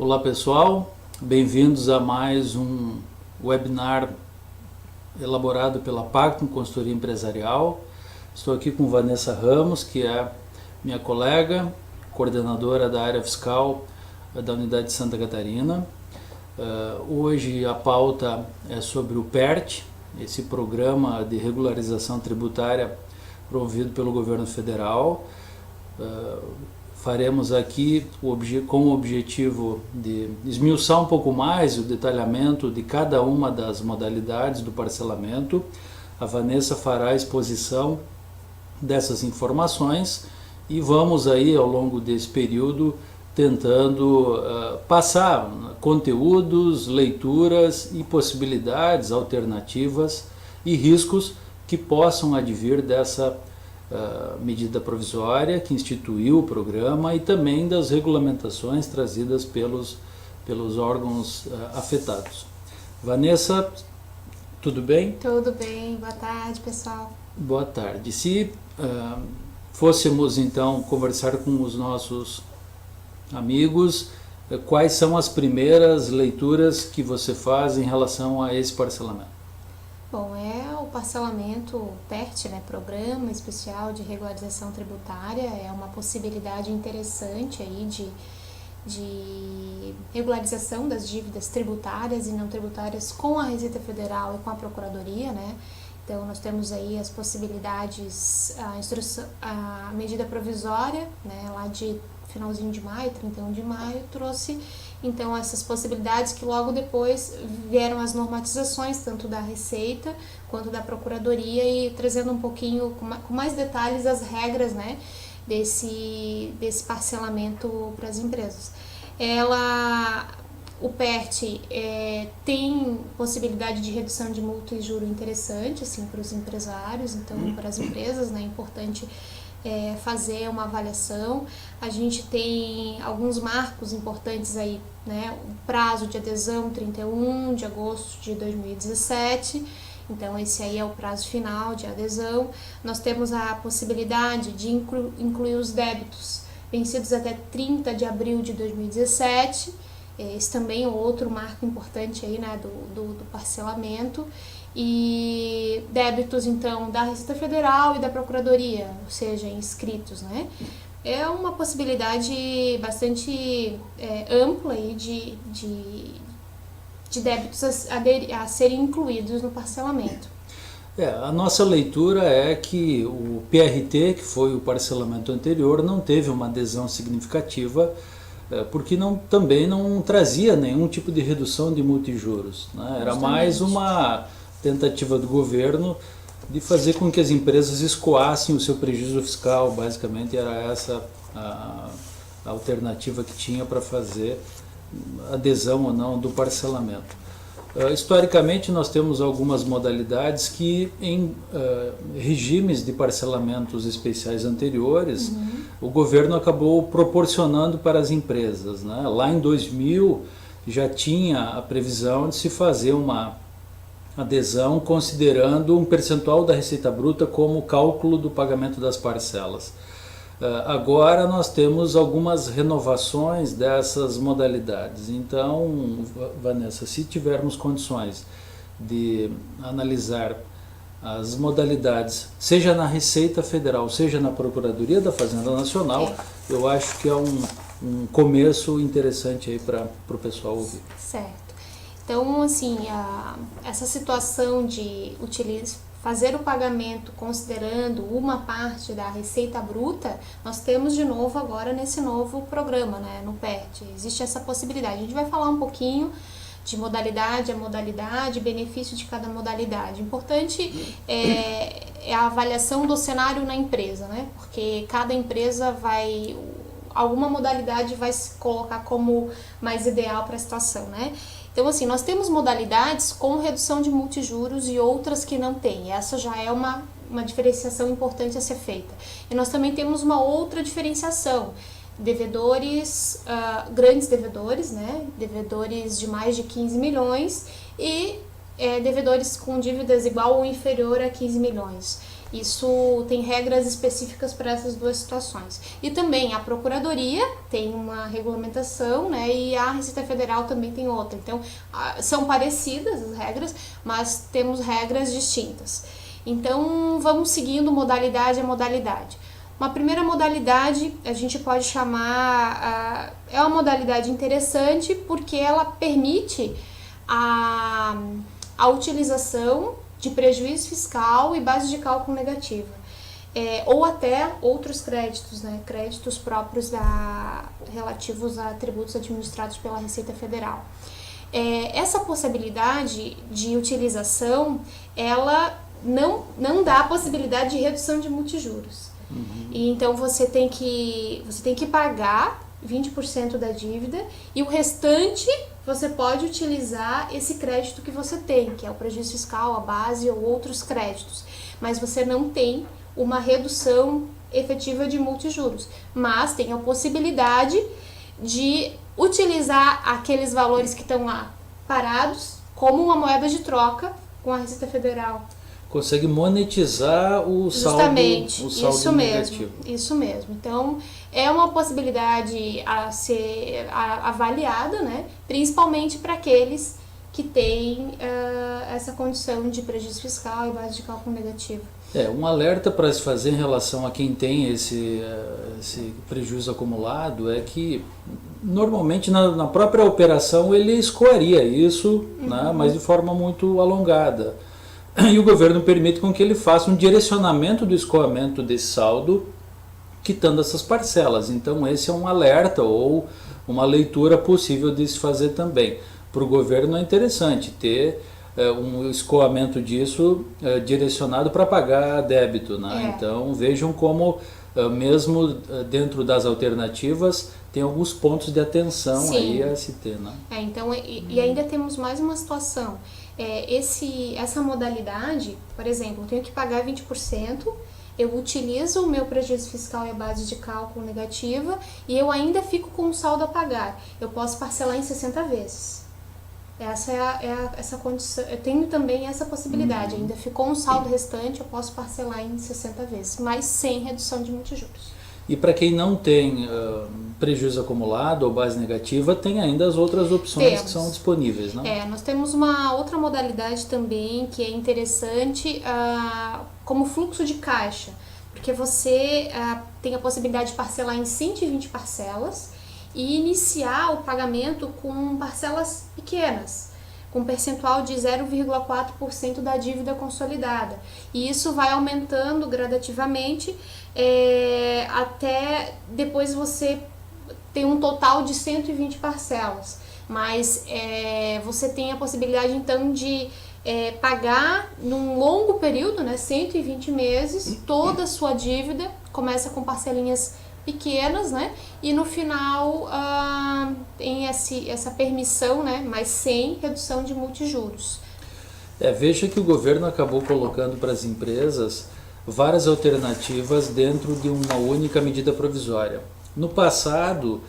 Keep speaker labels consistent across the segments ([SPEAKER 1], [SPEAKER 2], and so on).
[SPEAKER 1] Olá pessoal, bem-vindos a mais um webinar elaborado pela Pactum Consultoria Empresarial. Estou aqui com Vanessa Ramos, que é minha colega, coordenadora da área fiscal da Unidade de Santa Catarina. Hoje a pauta é sobre o PERT, esse programa de regularização tributária promovido pelo governo federal. Faremos aqui com o objetivo de esmiuçar um pouco mais o detalhamento de cada uma das modalidades do parcelamento. A Vanessa fará a exposição dessas informações e vamos aí ao longo desse período tentando passar conteúdos, leituras e possibilidades, alternativas e riscos que possam advir dessa medida provisória que instituiu o programa e também das regulamentações trazidas pelos órgãos afetados. Vanessa, tudo bem?
[SPEAKER 2] Tudo bem, boa tarde pessoal.
[SPEAKER 1] Boa tarde. Se fôssemos então conversar com os nossos amigos, quais são as primeiras leituras que você faz em relação a esse parcelamento?
[SPEAKER 2] Bom, é o parcelamento PERT, né, Programa Especial de Regularização Tributária, é uma possibilidade interessante aí de regularização das dívidas tributárias e não tributárias com a Receita Federal e com a Procuradoria, né? Então nós temos aí as possibilidades, a medida provisória, né, lá de finalzinho de maio, 31 de maio, trouxe então essas possibilidades que logo depois vieram as normatizações, tanto da Receita quanto da Procuradoria, e trazendo um pouquinho com mais detalhes as regras, né, desse parcelamento para as empresas. O PERT tem possibilidade de redução de multa e juro interessante assim, para os empresários, então para as empresas, né, é importante fazer uma avaliação. A gente tem alguns marcos importantes aí, né? O prazo de adesão 31 de agosto de 2017, então esse aí é o prazo final de adesão. Nós temos a possibilidade de incluir os débitos vencidos até 30 de abril de 2017, esse também é outro marco importante aí, né, do parcelamento. E débitos, então, da Receita Federal e da Procuradoria, ou seja, inscritos, né? É uma possibilidade bastante ampla aí de débitos a serem incluídos no parcelamento.
[SPEAKER 1] A nossa leitura é que o PRT, que foi o parcelamento anterior, não teve uma adesão significativa, porque também não trazia nenhum tipo de redução de multa e juros, né? Era mais uma tentativa do governo de fazer com que as empresas escoassem o seu prejuízo fiscal. Basicamente era essa a alternativa que tinha para fazer adesão ou não do parcelamento. Historicamente nós temos algumas modalidades que em regimes de parcelamentos especiais anteriores, o governo acabou proporcionando para as empresas, né? Lá em 2000 já tinha a previsão de se fazer uma adesão considerando um percentual da receita bruta como cálculo do pagamento das parcelas. Agora nós temos algumas renovações dessas modalidades. Então, Vanessa, se tivermos condições de analisar as modalidades, seja na Receita Federal, seja na Procuradoria da Fazenda Nacional, eu acho que é um começo interessante aí para o pessoal ouvir.
[SPEAKER 2] Certo. Então, assim, essa situação de fazer o pagamento considerando uma parte da receita bruta, nós temos de novo agora nesse novo programa, né, no PERT. Existe essa possibilidade. A gente vai falar um pouquinho de modalidade a modalidade, benefício de cada modalidade. Importante é a avaliação do cenário na empresa, né, porque cada empresa alguma modalidade vai se colocar como mais ideal para a situação, né. Então, assim, nós temos modalidades com redução de multa e juros e outras que não têm. Essa já é uma diferenciação importante a ser feita. E nós também temos uma outra diferenciação. Devedores, grandes devedores, né? Devedores de mais de 15 milhões e devedores com dívidas igual ou inferior a 15 milhões. Isso tem regras específicas para essas duas situações. E também a Procuradoria tem uma regulamentação, né, e a Receita Federal também tem outra. Então, são parecidas as regras, mas temos regras distintas. Então, vamos seguindo modalidade a modalidade. Uma primeira modalidade a gente pode chamar, é uma modalidade interessante porque ela permite a utilização de prejuízo fiscal e base de cálculo negativa, ou até outros créditos, né, créditos próprios relativos a tributos administrados pela Receita Federal. Essa possibilidade de utilização, ela não dá a possibilidade de redução de multijuros. E então você tem que pagar 20% da dívida e o restante você pode utilizar esse crédito que você tem, que é o prejuízo fiscal, a base ou outros créditos. Mas você não tem uma redução efetiva de multijuros, mas tem a possibilidade de utilizar aqueles valores que estão lá parados como uma moeda de troca com a Receita Federal.
[SPEAKER 1] Consegue monetizar o saldo negativo.
[SPEAKER 2] Isso mesmo. Então, é uma possibilidade a ser avaliada, né? Principalmente para aqueles que têm essa condição de prejuízo fiscal e base de cálculo negativo.
[SPEAKER 1] Um alerta para se fazer em relação a quem tem esse prejuízo acumulado é que normalmente na própria operação ele escoaria isso, né? Mas de forma muito alongada. E o governo permite com que ele faça um direcionamento do escoamento desse saldo, quitando essas parcelas. Então esse é um alerta ou uma leitura possível de se fazer também. Para o governo é interessante ter um escoamento disso direcionado para pagar débito, né? Então vejam como mesmo dentro das alternativas tem alguns pontos de atenção. Sim. Aí a se ter, né?
[SPEAKER 2] Então, e ainda temos mais uma situação. Essa modalidade, por exemplo, eu tenho que pagar 20%, eu utilizo o meu prejuízo fiscal e a base de cálculo negativa e eu ainda fico com um saldo a pagar. Eu posso parcelar em 60 vezes. Essa condição. Eu tenho também essa possibilidade. Ainda ficou um saldo restante, eu posso parcelar em 60 vezes, mas sem redução de multijuros.
[SPEAKER 1] E para quem não tem prejuízo acumulado ou base negativa, tem ainda as outras opções que são disponíveis, não?
[SPEAKER 2] Nós temos uma outra modalidade também que é interessante, como fluxo de caixa, porque você tem a possibilidade de parcelar em 120 parcelas e iniciar o pagamento com parcelas pequenas, com um percentual de 0,4% da dívida consolidada. E isso vai aumentando gradativamente até depois você ter um total de 120 parcelas. Mas você tem a possibilidade então de pagar num longo período, né, 120 meses, toda a sua dívida, começa com parcelinhas pequenas, né? E no final tem essa permissão, né? Mas sem redução de multijuros.
[SPEAKER 1] Veja que o governo acabou colocando para as empresas várias alternativas dentro de uma única medida provisória. No passado,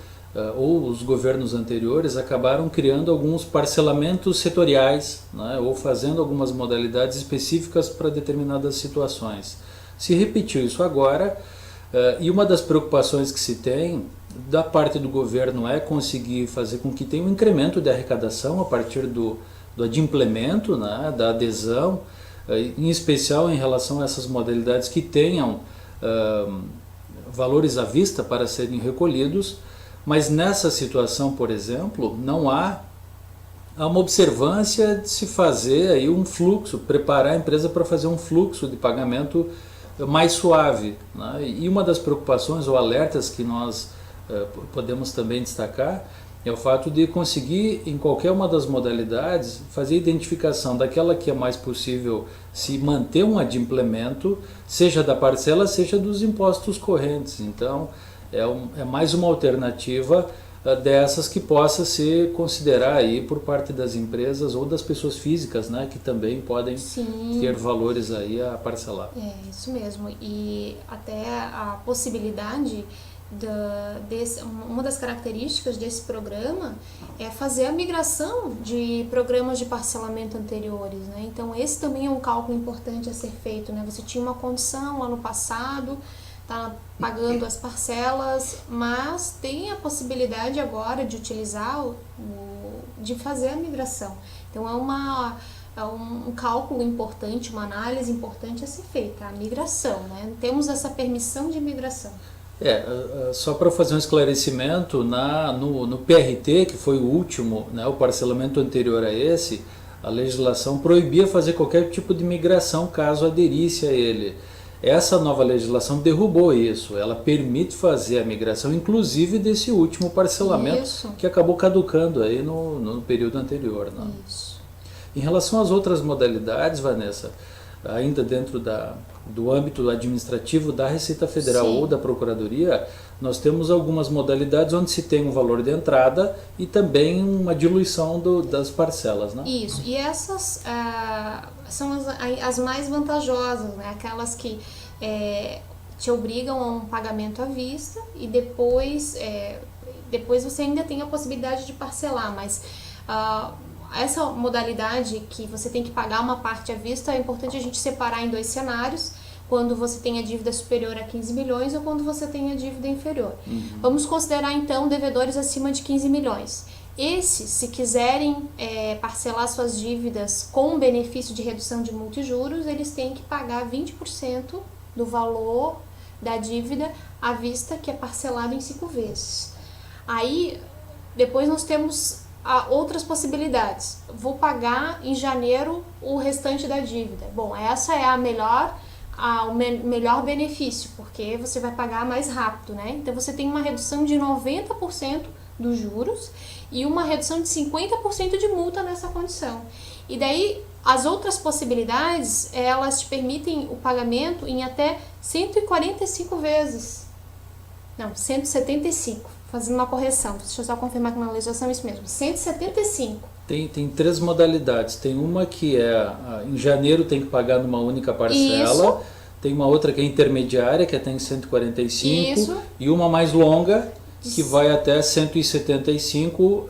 [SPEAKER 1] ou os governos anteriores acabaram criando alguns parcelamentos setoriais, né? Ou fazendo algumas modalidades específicas para determinadas situações. Se repetiu isso agora. E uma das preocupações que se tem da parte do governo é conseguir fazer com que tenha um incremento de arrecadação a partir do adimplemento, né, da adesão, em especial em relação a essas modalidades que tenham valores à vista para serem recolhidos, mas nessa situação, por exemplo, não há uma observância de se fazer aí um fluxo, preparar a empresa para fazer um fluxo de pagamento mais suave, né? E uma das preocupações ou alertas que nós podemos também destacar é o fato de conseguir, em qualquer uma das modalidades, fazer a identificação daquela que é mais possível se manter um adimplemento, seja da parcela, seja dos impostos correntes. Então, é mais uma alternativa dessas que possa se considerar aí por parte das empresas ou das pessoas físicas, né, que também podem ter valores aí a parcelar.
[SPEAKER 2] Isso mesmo. E até a possibilidade uma das características desse programa é fazer a migração de programas de parcelamento anteriores, né? Então esse também é um cálculo importante a ser feito, né? Você tinha uma condição lá no passado, tá pagando as parcelas, mas tem a possibilidade agora de utilizar de fazer a migração. Então é um cálculo importante, uma análise importante a ser feita, a migração, né? Temos essa permissão de migração.
[SPEAKER 1] Só para fazer um esclarecimento, no PRT, que foi o último, né, o parcelamento anterior a esse, a legislação proibia fazer qualquer tipo de migração caso aderisse a ele. Essa nova legislação derrubou isso, ela permite fazer a migração, inclusive desse último parcelamento que acabou caducando aí no período anterior. Né?
[SPEAKER 2] Isso.
[SPEAKER 1] Em relação às outras modalidades, Vanessa, ainda dentro do âmbito administrativo da Receita Federal ou da Procuradoria, nós temos algumas modalidades onde se tem um valor de entrada e também uma diluição das parcelas. Né?
[SPEAKER 2] Isso, e essas são as mais vantajosas, né? Aquelas que te obrigam a um pagamento à vista e depois você ainda tem a possibilidade de parcelar, mas essa modalidade que você tem que pagar uma parte à vista, é importante a gente separar em dois cenários, quando você tem a dívida superior a 15 milhões ou quando você tem a dívida inferior. Vamos considerar então devedores acima de 15 milhões. Esses, se quiserem parcelar suas dívidas com benefício de redução de multa e juros, eles têm que pagar 20% do valor da dívida à vista, que é parcelado em 5 vezes. Aí, depois nós temos outras possibilidades. Vou pagar em janeiro o restante da dívida. Bom, essa é o melhor benefício, porque você vai pagar mais rápido, né? Então você tem uma redução de 90% dos juros e uma redução de 50% de multa nessa condição. E daí, as outras possibilidades, elas te permitem o pagamento em até 145 vezes. Não, 175. Fazendo uma correção, deixa eu só confirmar que na legislação é isso mesmo, 175.
[SPEAKER 1] Tem 3 modalidades, tem uma que em janeiro tem que pagar numa única parcela, tem uma outra que é intermediária, que é até em 145, e uma mais longa, que vai até 175,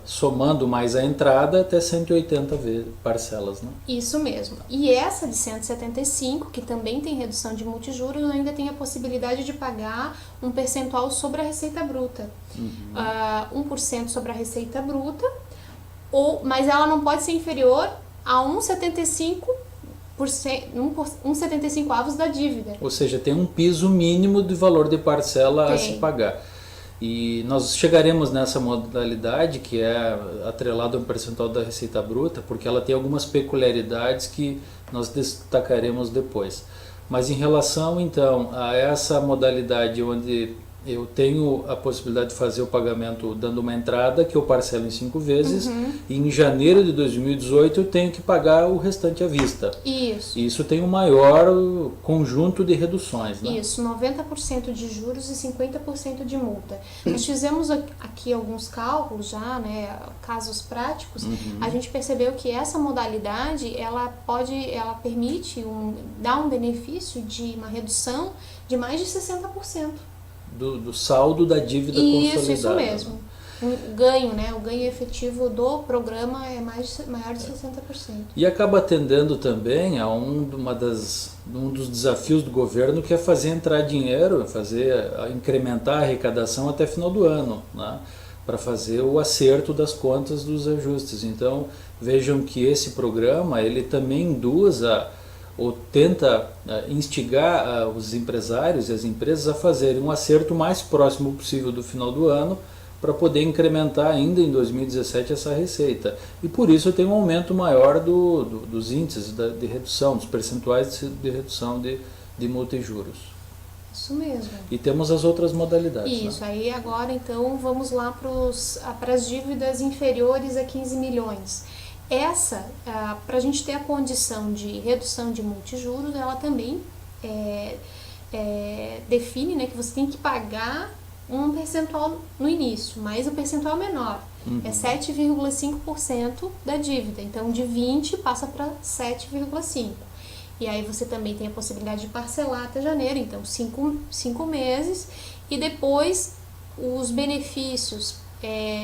[SPEAKER 1] somando mais a entrada, até 180 parcelas. Né?
[SPEAKER 2] Isso mesmo. E essa de 175, que também tem redução de multijuros, ainda tem a possibilidade de pagar um percentual sobre a receita bruta. 1% sobre a receita bruta, mas ela não pode ser inferior a 1,75%. 1,75 avos da dívida.
[SPEAKER 1] Ou seja, tem um piso mínimo de valor de parcela a se pagar. E nós chegaremos nessa modalidade que é atrelada a um percentual da receita bruta, porque ela tem algumas peculiaridades que nós destacaremos depois. Mas em relação então a essa modalidade onde eu tenho a possibilidade de fazer o pagamento dando uma entrada que eu parcelo em 5 vezes e em janeiro de 2018 eu tenho que pagar o restante à vista.
[SPEAKER 2] Isso.
[SPEAKER 1] E isso tem um maior conjunto de reduções, né?
[SPEAKER 2] Isso, 90% de juros e 50% de multa. Nós fizemos aqui alguns cálculos já, né, casos práticos. A gente percebeu que essa modalidade, ela permite dar um benefício de uma redução de mais de 60%.
[SPEAKER 1] Do saldo da dívida consolidada.
[SPEAKER 2] Isso mesmo. O ganho efetivo do programa é maior de 60%.
[SPEAKER 1] E acaba atendendo também a um dos desafios do governo, que é fazer entrar dinheiro, incrementar a arrecadação até final do ano, né? Para fazer o acerto das contas dos ajustes. Então, vejam que esse programa ele também induz ou tenta instigar os empresários e as empresas a fazerem um acerto mais próximo possível do final do ano para poder incrementar ainda em 2017 essa receita. E por isso tem um aumento maior dos índices de redução, dos percentuais de redução de multa e juros.
[SPEAKER 2] Isso mesmo.
[SPEAKER 1] E temos as outras modalidades.
[SPEAKER 2] Isso, né? Aí agora então vamos lá para as dívidas inferiores a 15 milhões. Essa, para a gente ter a condição de redução de multijuros, ela também define, né, que você tem que pagar um percentual no início, mas o percentual menor. É 7,5% da dívida. Então, de 20 passa para 7,5%. E aí você também tem a possibilidade de parcelar até janeiro, então 5 meses. e depois os benefícios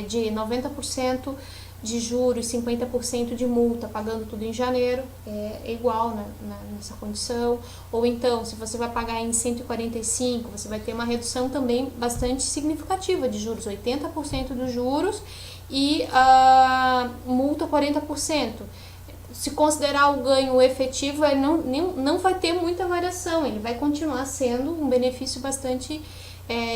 [SPEAKER 2] de 90% de juros, 50% de multa, pagando tudo em janeiro, é igual, né, nessa condição. Ou então, se você vai pagar em 145, você vai ter uma redução também bastante significativa de juros, 80% dos juros e a multa 40%. Se considerar o ganho efetivo, ele não vai ter muita variação, ele vai continuar sendo um benefício bastante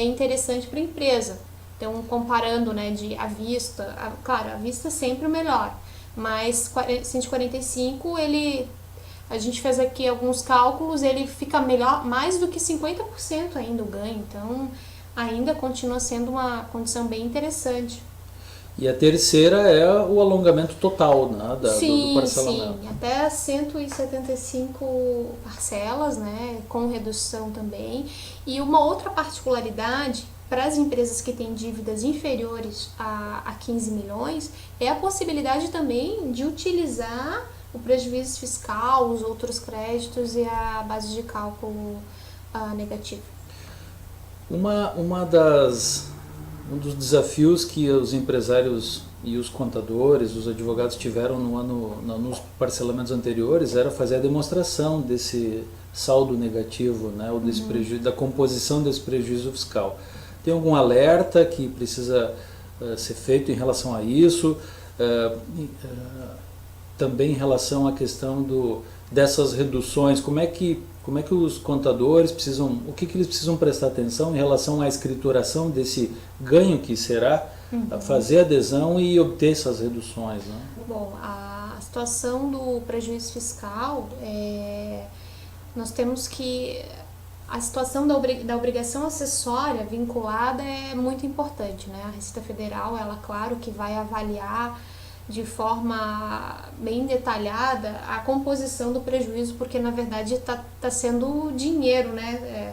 [SPEAKER 2] interessante para a empresa. Então, comparando, né, à vista, claro, à vista é sempre o melhor, mas 145, a gente fez aqui alguns cálculos, ele fica melhor, mais do que 50% ainda o ganho, então ainda continua sendo uma condição bem interessante.
[SPEAKER 1] E a terceira é o alongamento total, né, do parcelamento.
[SPEAKER 2] Sim, até 175 parcelas, né, com redução também. E uma outra particularidade para as empresas que têm dívidas inferiores a 15 milhões é a possibilidade também de utilizar o prejuízo fiscal, os outros créditos e a base de cálculo negativa.
[SPEAKER 1] Um dos desafios que os empresários e os contadores, os advogados tiveram nos parcelamentos anteriores era fazer a demonstração desse saldo negativo, né, ou desse prejuízo, da composição desse prejuízo fiscal. Tem algum alerta que precisa ser feito em relação a isso? Também em relação à questão dessas reduções, como é que os contadores precisam, o que eles precisam prestar atenção em relação à escrituração desse ganho que será fazer adesão e obter essas reduções, né?
[SPEAKER 2] Bom, a situação do prejuízo fiscal, nós temos que a situação da obrigação acessória vinculada é muito importante, né? A Receita Federal, ela, claro, que vai avaliar de forma bem detalhada a composição do prejuízo, porque na verdade tá sendo dinheiro, né?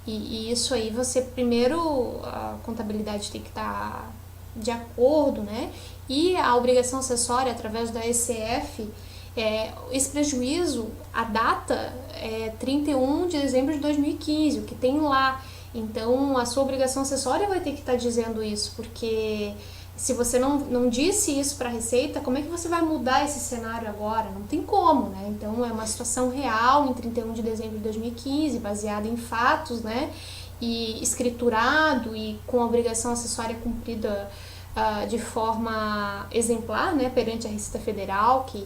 [SPEAKER 2] E isso aí você primeiro, a contabilidade tem que estar de acordo, né? E a obrigação acessória através da ECF, esse prejuízo, a data é 31 de dezembro de 2015, o que tem lá. Então a sua obrigação acessória vai ter que estar dizendo isso, porque se você não disse isso para a Receita, como é que você vai mudar esse cenário agora? Não tem como, né? Então é uma situação real em 31 de dezembro de 2015, baseada em fatos, né? E escriturado e com a obrigação acessória cumprida de forma exemplar, né? Perante a Receita Federal, que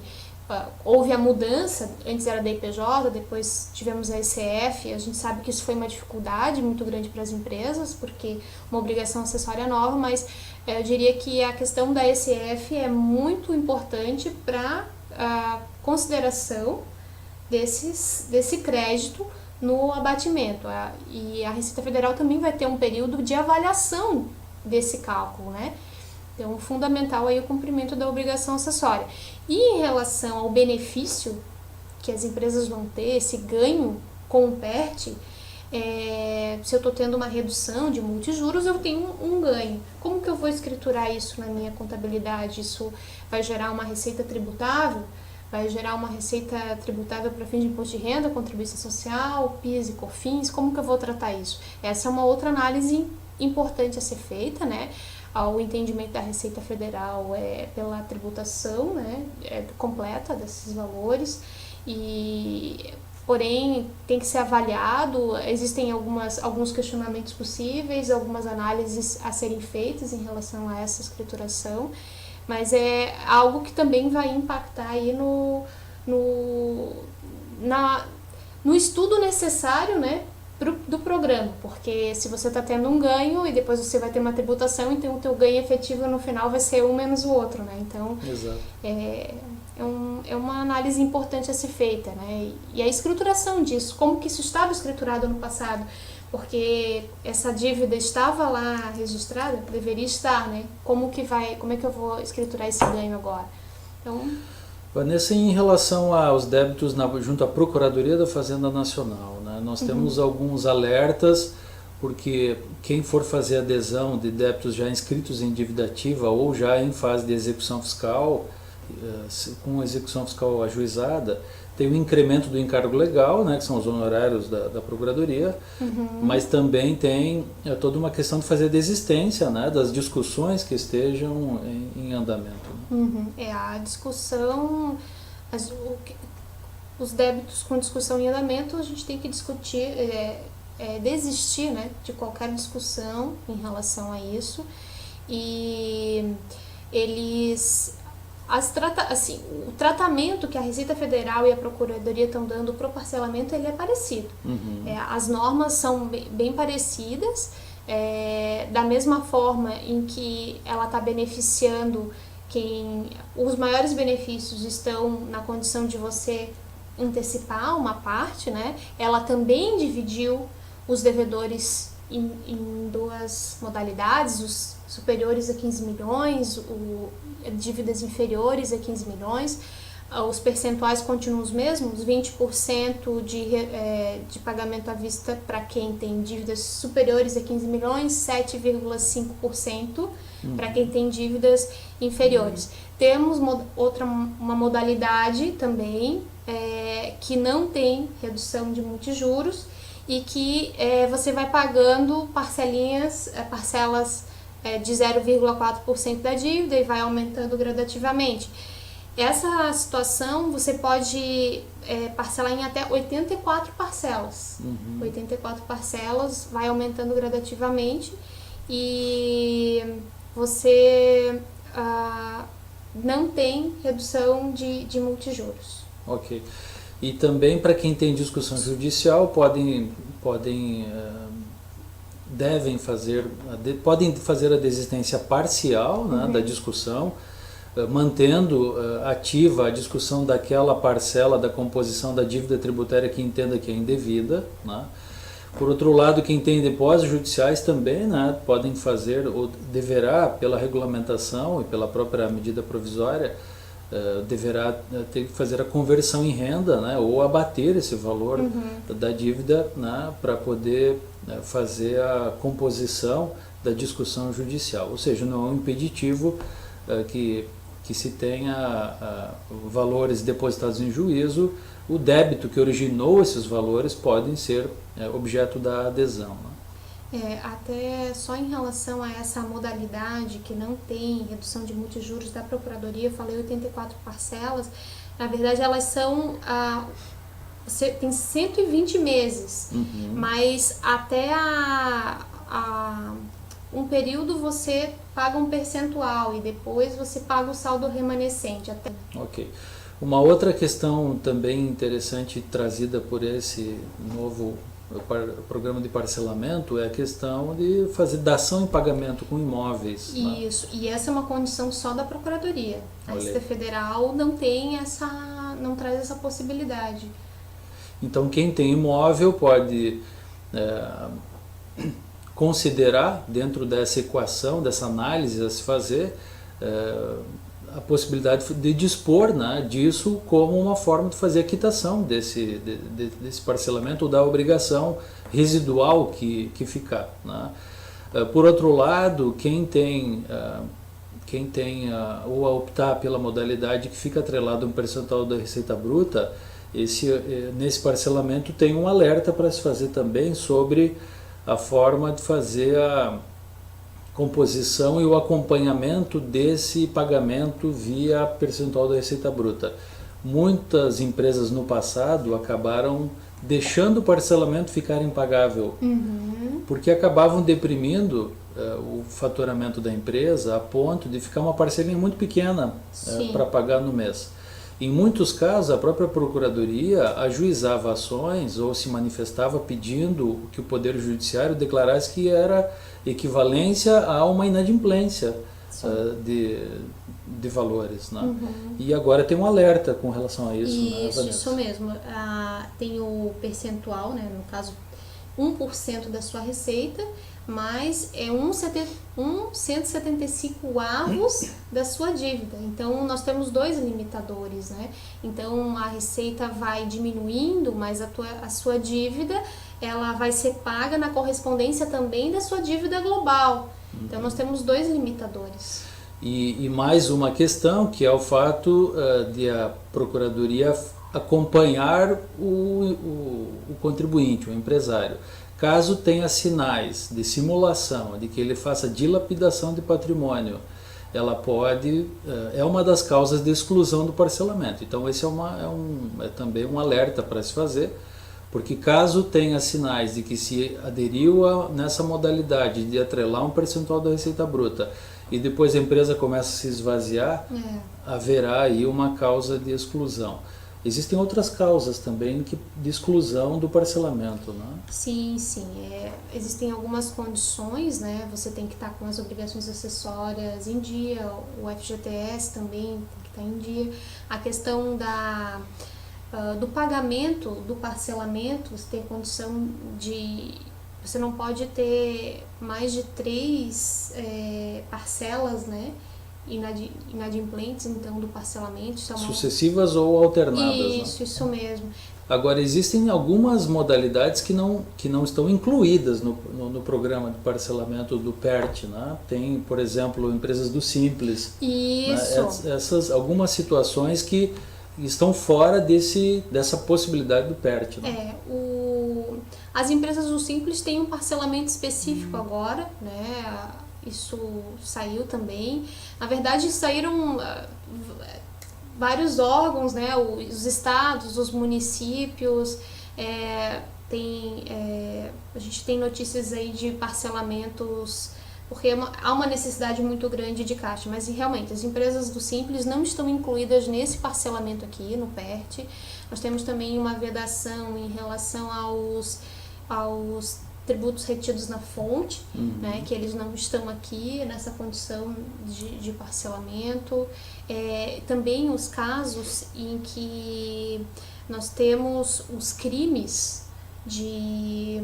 [SPEAKER 2] houve a mudança, antes era da IPJ, depois tivemos a ECF, a gente sabe que isso foi uma dificuldade muito grande para as empresas, porque uma obrigação acessória nova, mas eu diria que a questão da ECF é muito importante para a consideração desse crédito no abatimento. E a Receita Federal também vai ter um período de avaliação desse cálculo, né? Então, fundamental aí o cumprimento da obrigação acessória. E em relação ao benefício que as empresas vão ter, esse ganho com o PERT, se eu estou tendo uma redução de multijuros, eu tenho um ganho. Como que eu vou escriturar isso na minha contabilidade? Isso vai gerar uma receita tributável? Vai gerar uma receita tributável para fins de imposto de renda, contribuição social, PIS e COFINS? Como que eu vou tratar isso? Essa é uma outra análise importante a ser feita, né? O entendimento da Receita Federal pela tributação, né, completa desses valores, porém tem que ser avaliado, existem alguns questionamentos possíveis, algumas análises a serem feitas em relação a essa escrituração, mas é algo que também vai impactar aí no estudo necessário, né, do programa, porque se você está tendo um ganho e depois você vai ter uma tributação, então o teu ganho efetivo no final vai ser um menos o outro, né? Então, é uma análise importante a ser feita, né? E a escrituração disso, como que isso estava escriturado no passado, porque essa dívida estava lá registrada, deveria estar, né? Como é que eu vou escriturar esse ganho agora? Então,
[SPEAKER 1] Vanessa, em relação aos débitos junto à Procuradoria da Fazenda Nacional, né, nós temos alguns alertas, porque quem for fazer adesão de débitos já inscritos em dívida ativa ou já em fase de execução fiscal, com execução fiscal ajuizada, tem o incremento do encargo legal, né, que são os honorários da Procuradoria, mas também tem toda uma questão de fazer a desistência, né, das discussões que estejam em andamento.
[SPEAKER 2] É a discussão, os débitos com discussão em andamento, a gente tem que discutir, desistir, né, de qualquer discussão em relação a isso. E eles... o tratamento que a Receita Federal e a Procuradoria estão dando para o parcelamento, ele é parecido. As normas são bem parecidas, da mesma forma em que ela está beneficiando os maiores benefícios estão na condição de você antecipar uma parte, né? Ela também dividiu os devedores em duas modalidades, os superiores a 15 milhões, dívidas inferiores a 15 milhões, os percentuais continuam os mesmos, 20% de pagamento à vista para quem tem dívidas superiores a 15 milhões, 7,5% para quem tem dívidas inferiores. Temos uma modalidade também que não tem redução de multijuros e que você vai pagando parcelas de 0,4% da dívida e vai aumentando gradativamente. Essa situação você pode parcelar em até 84 parcelas. 84 parcelas, vai aumentando gradativamente e você não tem redução de multijuros.
[SPEAKER 1] Ok. E também para quem tem discussão judicial podem fazer a desistência parcial, né, da discussão, mantendo ativa a discussão daquela parcela da composição da dívida tributária que entenda que é indevida, né. Por outro lado, quem tem depósitos judiciais também, né, podem fazer, ou deverá, pela regulamentação e pela própria medida provisória, deverá ter que fazer a conversão em renda, né, ou abater esse valor da dívida, né, para poder fazer a composição da discussão judicial. Ou seja, não é um impeditivo que se tenha valores depositados em juízo, o débito que originou esses valores podem ser objeto da adesão, né?
[SPEAKER 2] Até só em relação a essa modalidade que não tem redução de multijuros da Procuradoria, eu falei 84 parcelas, na verdade elas são, tem 120 meses, mas até um período você paga um percentual e depois você paga o saldo remanescente.
[SPEAKER 1] Ok. Uma outra questão também interessante trazida por esse novo programa de parcelamento é a questão de fazer dação em pagamento com imóveis.
[SPEAKER 2] Isso, né? E essa é uma condição só da Procuradoria. A Receita Federal não traz essa possibilidade.
[SPEAKER 1] Então quem tem imóvel pode considerar dentro dessa equação, dessa análise a se fazer, a possibilidade de dispor, né, disso como uma forma de fazer a quitação desse parcelamento ou da obrigação residual que ficar, né. Por outro lado, quem tem ou optar pela modalidade que fica atrelado a um percentual da receita bruta, nesse parcelamento tem um alerta para se fazer também sobre a forma de fazer a composição e o acompanhamento desse pagamento via percentual da receita bruta. Muitas empresas no passado acabaram deixando o parcelamento ficar impagável, porque acabavam deprimindo o faturamento da empresa a ponto de ficar uma parcelinha muito pequena para pagar no mês. Em muitos casos, a própria Procuradoria ajuizava ações ou se manifestava pedindo que o Poder Judiciário declarasse que era equivalência a uma inadimplência de valores, né? E agora tem um alerta com relação a isso.
[SPEAKER 2] Isso mesmo. Tem o percentual, né, no caso 1% da sua receita, mas é 175 avos da sua dívida. Então nós temos dois limitadores, né? Então a receita vai diminuindo, mas a sua dívida ela vai ser paga na correspondência também da sua dívida global. Então nós temos dois limitadores.
[SPEAKER 1] E mais uma questão, que é o fato de a Procuradoria acompanhar o contribuinte, o empresário. Caso tenha sinais de simulação, de que ele faça dilapidação de patrimônio, ela pode, é uma das causas de exclusão do parcelamento. Então esse é também um alerta para se fazer, porque caso tenha sinais de que se aderiu nessa modalidade de atrelar um percentual da receita bruta e depois a empresa começa a se esvaziar, haverá aí uma causa de exclusão. Existem outras causas também de exclusão do parcelamento, né?
[SPEAKER 2] Sim, sim. Existem algumas condições, né? Você tem que estar com as obrigações acessórias em dia, o FGTS também tem que estar em dia. A questão do pagamento, do parcelamento, você tem condição de... Você não pode ter mais de 3 parcelas, né? Inadimplentes, então, do parcelamento.
[SPEAKER 1] Sucessivas ou alternadas.
[SPEAKER 2] Isso mesmo.
[SPEAKER 1] Agora, existem algumas modalidades que não estão incluídas no programa de parcelamento do PERT, né? Tem, por exemplo, empresas do Simples.
[SPEAKER 2] Isso.
[SPEAKER 1] Né? Algumas situações que estão fora dessa possibilidade do PERT. Né?
[SPEAKER 2] As empresas do Simples têm um parcelamento específico agora, né? Isso saiu também. Na verdade, saíram vários órgãos, né? Os estados, os municípios. A gente tem notícias aí de parcelamentos, porque há uma necessidade muito grande de caixa. Mas realmente, as empresas do Simples não estão incluídas nesse parcelamento aqui, no PERT. Nós temos também uma vedação em relação aos tributos retidos na fonte, né, que eles não estão aqui nessa condição de parcelamento. Também os casos em que nós temos os crimes de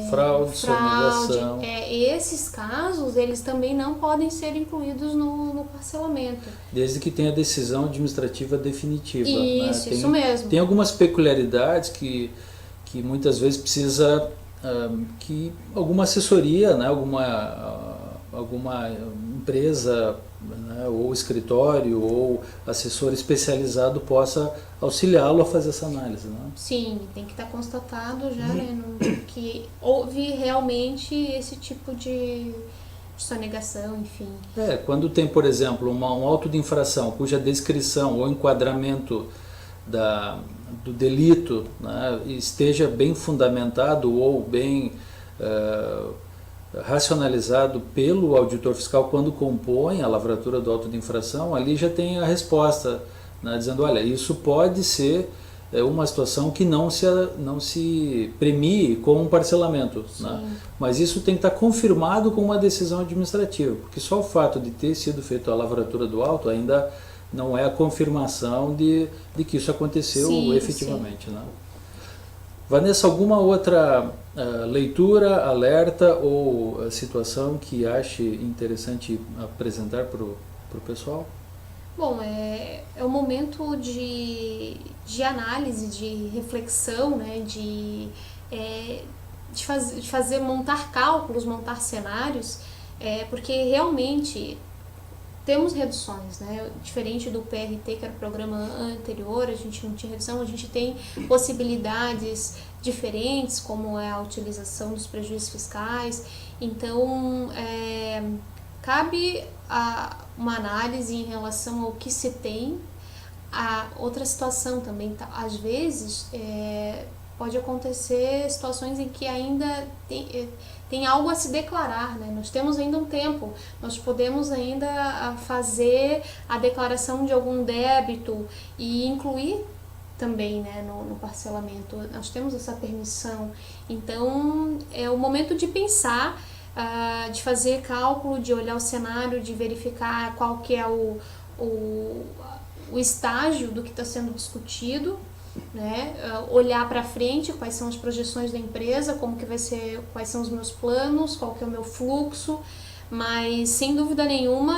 [SPEAKER 1] fraude, sonegação.
[SPEAKER 2] Esses casos, eles também não podem ser incluídos no parcelamento.
[SPEAKER 1] Desde que tenha decisão administrativa definitiva.
[SPEAKER 2] Isso,
[SPEAKER 1] né?
[SPEAKER 2] Isso mesmo.
[SPEAKER 1] Tem algumas peculiaridades que muitas vezes precisa que alguma assessoria, né, alguma empresa, né, ou escritório ou assessor especializado possa auxiliá-lo a fazer essa análise. Né?
[SPEAKER 2] Sim, tem que estar constatado já, né, que houve realmente esse tipo de sonegação, enfim.
[SPEAKER 1] Quando tem, por exemplo, um auto de infração cuja descrição ou enquadramento do delito, né, esteja bem fundamentado ou bem racionalizado pelo auditor fiscal quando compõe a lavratura do auto de infração, ali já tem a resposta, né, dizendo, olha, isso pode ser uma situação que não se premie com um parcelamento, né? Mas isso tem que estar confirmado com uma decisão administrativa, porque só o fato de ter sido feita a lavratura do auto ainda não é a confirmação de que isso aconteceu efetivamente. Né? Vanessa, alguma outra leitura, alerta ou situação que ache interessante apresentar para o falar?
[SPEAKER 2] Bom, é um momento de análise, de reflexão, né, de montar cálculos, montar cenários, porque realmente temos reduções, né? Diferente do PRT, que era o programa anterior, a gente não tinha redução, a gente tem possibilidades diferentes, como é a utilização dos prejuízos fiscais. Então, cabe uma análise em relação ao que se tem. A outra situação também, às vezes, pode acontecer situações em que ainda tem algo a se declarar, né? Nós temos ainda um tempo, nós podemos ainda fazer a declaração de algum débito e incluir também, né, no parcelamento. Nós temos essa permissão. Então, é o momento de pensar, de fazer cálculo, de olhar o cenário, de verificar qual que é o estágio do que está sendo discutido, né? Olhar para frente, quais são as projeções da empresa, como que vai ser, quais são os meus planos, qual que é o meu fluxo, mas sem dúvida nenhuma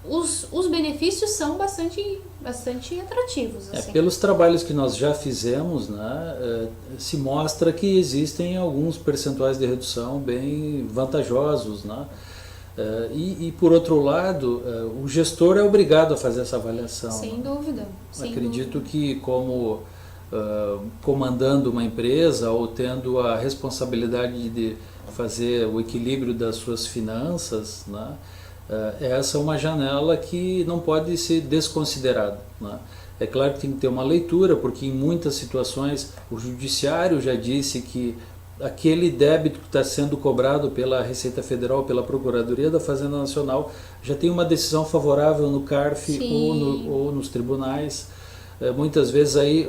[SPEAKER 2] os benefícios são bastante atrativos. Assim.
[SPEAKER 1] Pelos trabalhos que nós já fizemos, né, se mostra que existem alguns percentuais de redução bem vantajosos, né? E por outro lado, o gestor é obrigado a fazer essa avaliação.
[SPEAKER 2] Sem dúvida.
[SPEAKER 1] Acredito que como comandando uma empresa ou tendo a responsabilidade de fazer o equilíbrio das suas finanças, né, essa é uma janela que não pode ser desconsiderada, né. É claro que tem que ter uma leitura, porque em muitas situações o judiciário já disse que aquele débito que está sendo cobrado pela Receita Federal, pela Procuradoria da Fazenda Nacional, já tem uma decisão favorável no CARF ou nos tribunais. Muitas vezes aí,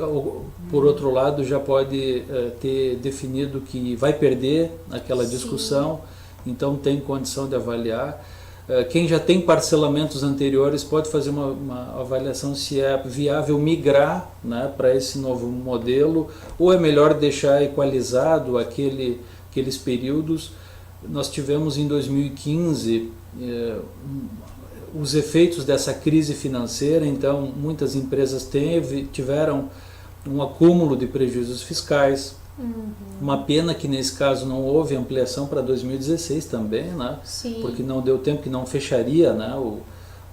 [SPEAKER 1] por outro lado, já pode ter definido que vai perder aquela discussão, então tem condição de avaliar. Quem já tem parcelamentos anteriores pode fazer uma avaliação se é viável migrar, né, para esse novo modelo, ou é melhor deixar equalizado aqueles períodos. Nós tivemos em 2015 os efeitos dessa crise financeira, então muitas empresas tiveram um acúmulo de prejuízos fiscais. Uma pena que nesse caso não houve ampliação para 2016 também, né? Porque não deu tempo, que não fecharia, né,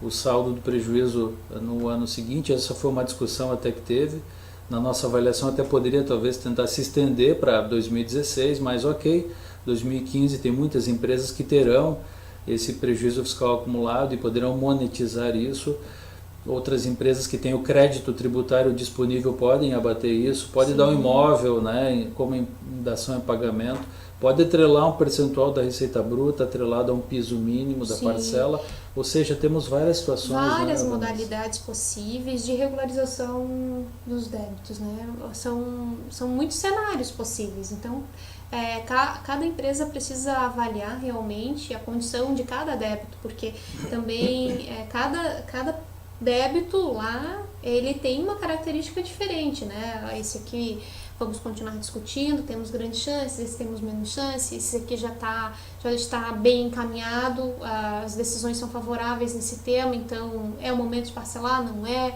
[SPEAKER 1] o saldo do prejuízo no ano seguinte. Essa foi uma discussão até que teve. Na nossa avaliação até poderia talvez tentar se estender para 2016, mas ok, 2015 tem muitas empresas que terão esse prejuízo fiscal acumulado e poderão monetizar isso. Outras empresas que têm o crédito tributário disponível podem abater isso, pode dar um imóvel, né, como em dação em pagamento, pode atrelar um percentual da receita bruta, atrelado a um piso mínimo da parcela, ou seja, temos várias situações.
[SPEAKER 2] Várias modalidades possíveis de regularização dos débitos, né? São muitos cenários possíveis, então cada empresa precisa avaliar realmente a condição de cada débito, porque também cada débito lá, ele tem uma característica diferente, né? Esse aqui vamos continuar discutindo, temos grandes chances, esse temos menos chances, esse aqui já está bem encaminhado, as decisões são favoráveis nesse tema, então é o momento de parcelar, não é?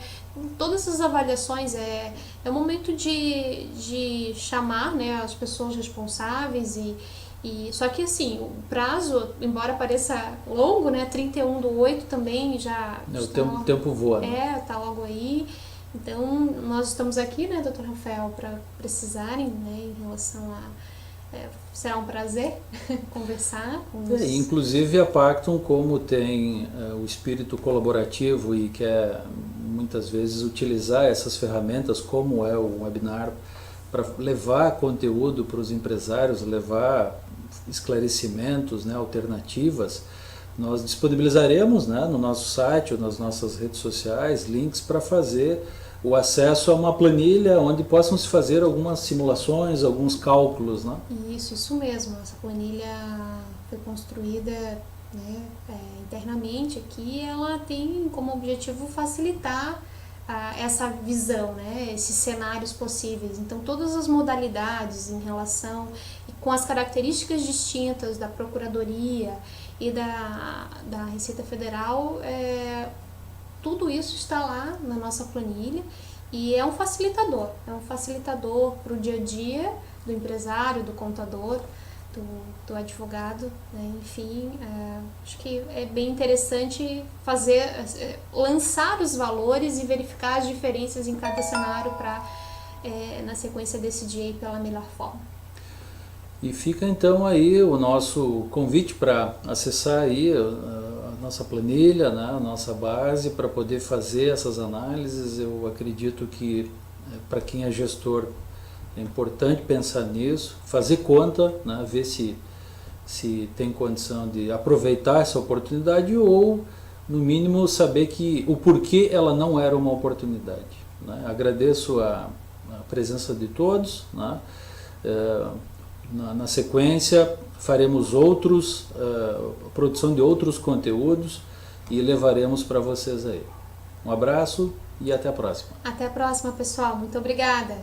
[SPEAKER 2] Todas essas avaliações é o momento de chamar, né, as pessoas responsáveis só que assim, o prazo, embora pareça longo, né, 31/8 também já...
[SPEAKER 1] O tempo voa.
[SPEAKER 2] Né? Tá logo aí. Então, nós estamos aqui, né, Dr. Rafael, para precisarem, né, em relação será um prazer conversar com os...
[SPEAKER 1] Inclusive a Pactum, como tem o espírito colaborativo e quer muitas vezes utilizar essas ferramentas, como é o webinar, para levar conteúdo para os empresários, levar esclarecimentos, né, alternativas, nós disponibilizaremos, né, no nosso site ou nas nossas redes sociais links para fazer o acesso a uma planilha onde possam se fazer algumas simulações, alguns cálculos, né?
[SPEAKER 2] Isso mesmo. Essa planilha foi construída, né, internamente aqui. Ela tem como objetivo facilitar essa visão, né, esses cenários possíveis. Então, todas as modalidades em relação, com as características distintas da Procuradoria e da Receita Federal, tudo isso está lá na nossa planilha e é um facilitador para o dia a dia do empresário, do contador, do advogado, né? Enfim, acho que é bem interessante lançar os valores e verificar as diferenças em cada cenário para, na sequência, decidir pela melhor forma.
[SPEAKER 1] E fica então aí o nosso convite para acessar aí a nossa planilha, né, a nossa base, para poder fazer essas análises. Eu acredito que para quem é gestor é importante pensar nisso, fazer conta, né, ver se tem condição de aproveitar essa oportunidade ou, no mínimo, saber o porquê ela não era uma oportunidade, né? Agradeço a presença de todos, né? Na sequência faremos produção de outros conteúdos e levaremos para vocês aí. Um abraço e até a próxima.
[SPEAKER 2] Até a próxima, pessoal. Muito obrigada.